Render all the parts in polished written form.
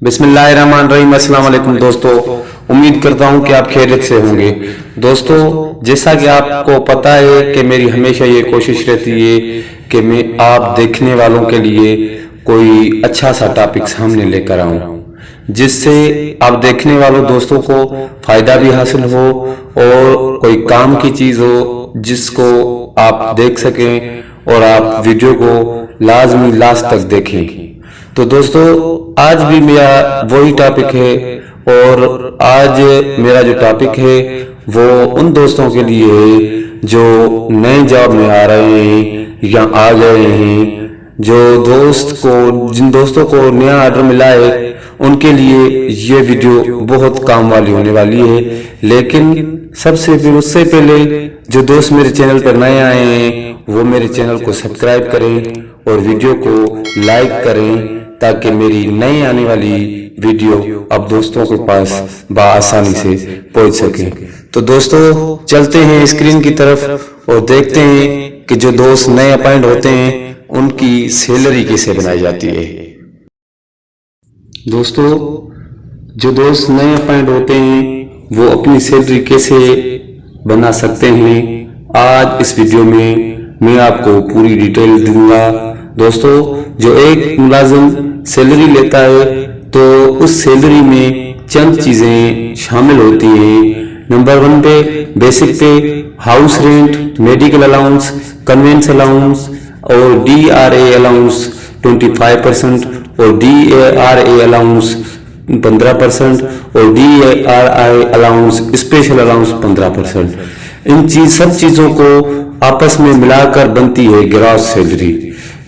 बिस्मिल्लाहिर्रहमानिर्रहीम। अस्सलाम वालेकुम दोस्तों, उम्मीद करता हूं कि आप खैरियत से होंगे। दोस्तों, जैसा कि आपको पता है कि मेरी हमेशा ये कोशिश रहती है कि मैं आप देखने वालों के लिए कोई अच्छा सा टॉपिक सामने लेकर आऊं, जिससे आप देखने वालों दोस्तों को फायदा भी हासिल हो और कोई काम की चीज हो जिसको आप देख सकें और आप वीडियो को लाजमी लास्ट तक देखें। तो दोस्तों, आज भी मेरा वही टॉपिक है और आज मेरा जो टॉपिक है वो उन दोस्तों के लिए है जो नए जॉब में आ रहे हैं या आ गए हैं। जिन दोस्तों को नया ऑर्डर मिला है उनके लिए ये वीडियो बहुत काम वाली होने वाली है। लेकिन उससे पहले जो दोस्त मेरे चैनल पर नए आए हैं वो मेरे चैनल को सब्सक्राइब करें और वीडियो को लाइक करें ताकि मेरी नई आने वाली वीडियो अब दोस्तों के पास बआसानी से पहुंच सके। तो दोस्तों, चलते हैं स्क्रीन की तरफ और देखते हैं कि जो दोस्त नए अपॉइंट होते हैं उनकी सैलरी कैसे बनाई जाती है। दोस्तों, जो दोस्त नए अपॉइंट होते हैं वो अपनी सैलरी कैसे बना सकते हैं, आज इस वीडियो में मैं आपको पूरी डिटेल दूंगा। दोस्तों, जो एक मुलाजिम सैलरी लेता है तो उस सैलरी में चंद चीजें शामिल होती हैं। नंबर 1 पे बेसिक पे, house rent, medical allowance, convince allowance और DRA अलाउंस 25% और DRA अलाउंस 15% और DRI अलाउंस स्पेशल अलाउंस 15%। सब चीजों को आपस में मिलाकर बनती है ग्रॉस सैलरी।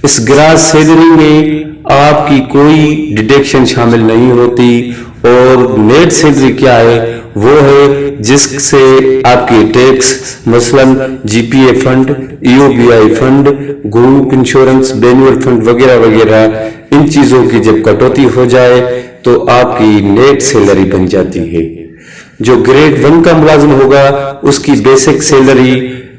इस ग्रॉस सैलरी में आपकी कोई डिडक्शन शामिल नहीं होती और नेट सैलरी क्या है, वो है जिससे आपकी टैक्स मसलन GPA fund, EOBI fund, group insurance, manual fund वगैरह वगैरह, इन चीजों की जब कटौती हो जाए तो आपकी नेट सैलरी बन जाती है। जो ग्रेड 1 का मुलाजिम होगा उसकी बेसिक सैलरी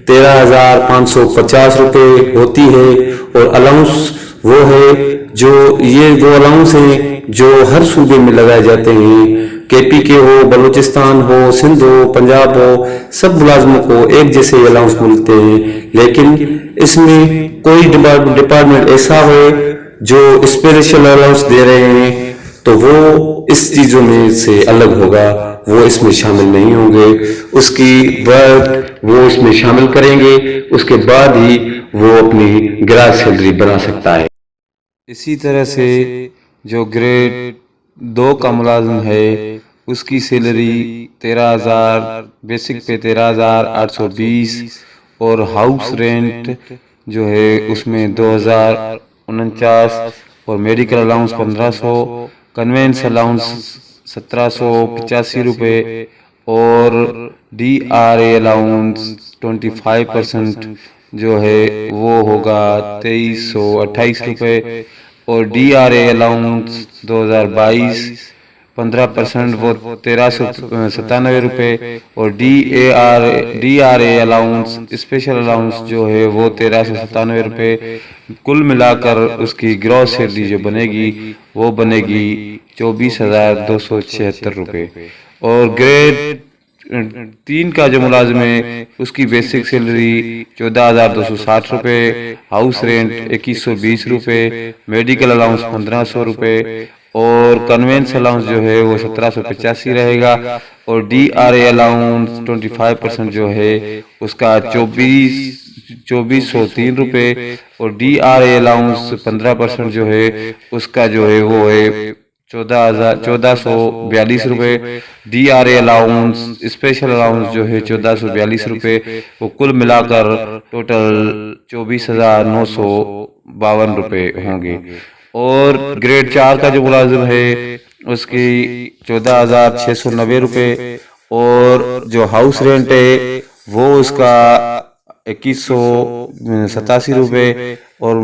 13,550 रुपए होती है और अलाउंस वो है वो अलाउंस है जो हर सूबे में लगाए जाते हैं। KP के हो, बलूचिस्तान हो, सिंध हो, पंजाब हो, सब मुलाजमों को एक जैसे अलाउंस मिलते हैं। लेकिन इसमें कोई डिपार्टमेंट ऐसा हो जो स्पेशल अलाउंस दे रहे हैं तो वो इस चीजों में से अलग होगा, वो इसमें शामिल नहीं होंगे। उसकी वर्क वो इसमें शामिल करेंगे, उसके बाद ही वो अपनी ग्रॉस सैलरी बना सकता है। इसी तरह से जो ग्रेड 2 का मुलाजिम है उसकी सैलरी 13,000, बेसिक पे 13,820 और हाउस रेंट जो है उसमें 2,049 और मेडिकल अलाउंस 1500, कन्वेंस अलाउंस 1785 रुपये और DRA अलाउंस 25% जो है वो होगा 2328 रुपये और DRA अलाउंस 2022 15% वो 1397 रुपये और DRA अलाउंस स्पेशल अलाउंस जो है वो 1397 रुपये। कुल मिलाकर उसकी ग्रॉस सैलरी जो बनेगी वो बनेगी 24,276 रुपये। और ग्रेड 3 का जो मुलाजिम है उसकी बेसिक सैलरी 14,260 रुपये, हाउस रेंट 2120 रुपये, मेडिकल अलाउंस 1500 रुपये और कन्वेंस अलाउंस जो है वो 1785 रहेगा और DRA अलाउंस 25% जो है उसका 2403 रुपये और DRA अलाउंस 15% जो है उसका जो है वो है 1442 रुपये। DRA अलाउंस स्पेशल अलाउंस जो है 1442 रुपये। वो कुल मिलाकर टोटल 24,952 रुपये होंगे। और ग्रेड 4 का जो मुलाजिम है उसकी 14,690 रुपये और जो हाउस रेंट है वो उसका 2187 रुपये और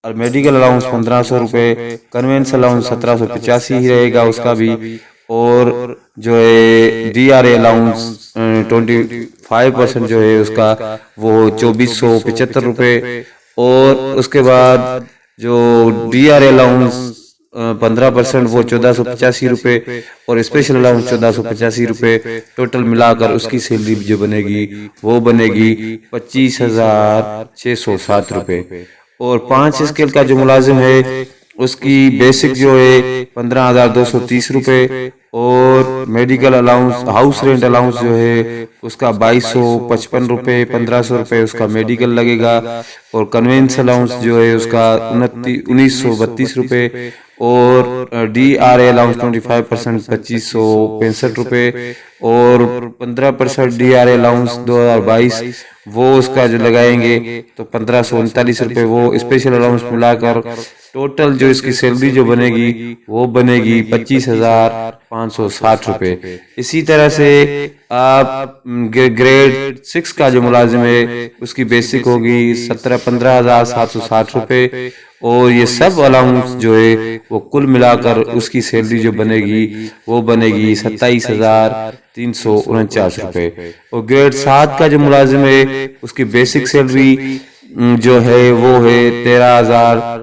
मेडिकल अलाउंस 1500 रुपये, कन्वेंस अलाउंस 1785 ही रहेगा उसका भी और जो है DRA अलाउंस 25% जो है उसका वो 2475 रुपये और उसके बाद जो DRA अलाउंस 15% वो 1485 रुपये और स्पेशल अलाउंस 1485 रुपये। टोटल मिलाकर उसकी सैलरी जो बनेगी वो बनेगी 25,607 रुपये। और 5 स्केल का जो मुलाजिम है उसकी बेसिक जो है 15,230 रुपये और medical allowance house rent allowance जो है उसका 2255 रुपये, 1500 रुपये उसका मेडिकल लगेगा। और कन्वेंस अलाउंस जो है उसका 1932 रुपये और DRA अलाउंस 25% 2565 रुपये और 15% DRA अलाउंस 2022 वो उसका जो लगाएंगे तो 1539 रुपये। वो स्पेशल अलाउंस मिलाकर टोटल जो इसकी सैलरी जो बनेगी वो बनेगी 25,560 रुपये। इसी तरह से आप ग्रेड 6 का जो मुलाजिम है उसकी बेसिक होगी 15,760 रुपये और ये सब अलाउंस जो है वो कुल मिलाकर उसकी सैलरी जो बनेगी वो बनेगी 27,349 रुपये। और ग्रेड 7 का जो मुलाजिम है उसकी बेसिक सैलरी जो है वो है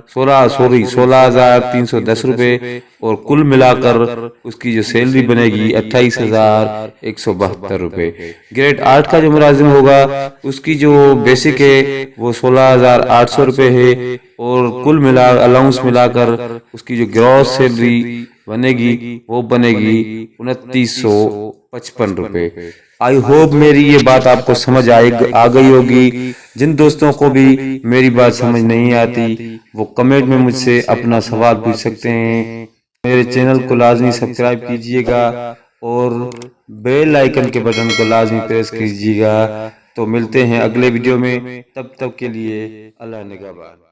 16,310 रुपये और कुल मिलाकर उसकी जो सैलरी बनेगी 28,172 रुपये। ग्रेड 8 का जो मुलाजिम होगा उसकी जो बेसिक है वो 16,800 रुपये है और कुल अलाउंस मिलाकर उसकी जो ग्रॉस सैलरी बनेगी वो बनेगी 2955 रुपये। आई होप मेरी ये बात आपको समझ आ गई होगी। जिन दोस्तों को भी मेरी बात समझ नहीं आती वो कमेंट में मुझसे अपना सवाल पूछ सकते हैं। मेरे चैनल को लाजमी सब्सक्राइब कीजिएगा और बेल आइकन के बटन को लाजमी प्रेस कीजिएगा। तो मिलते हैं अगले वीडियो में, तब तक के लिए अल्लाह निगहबान।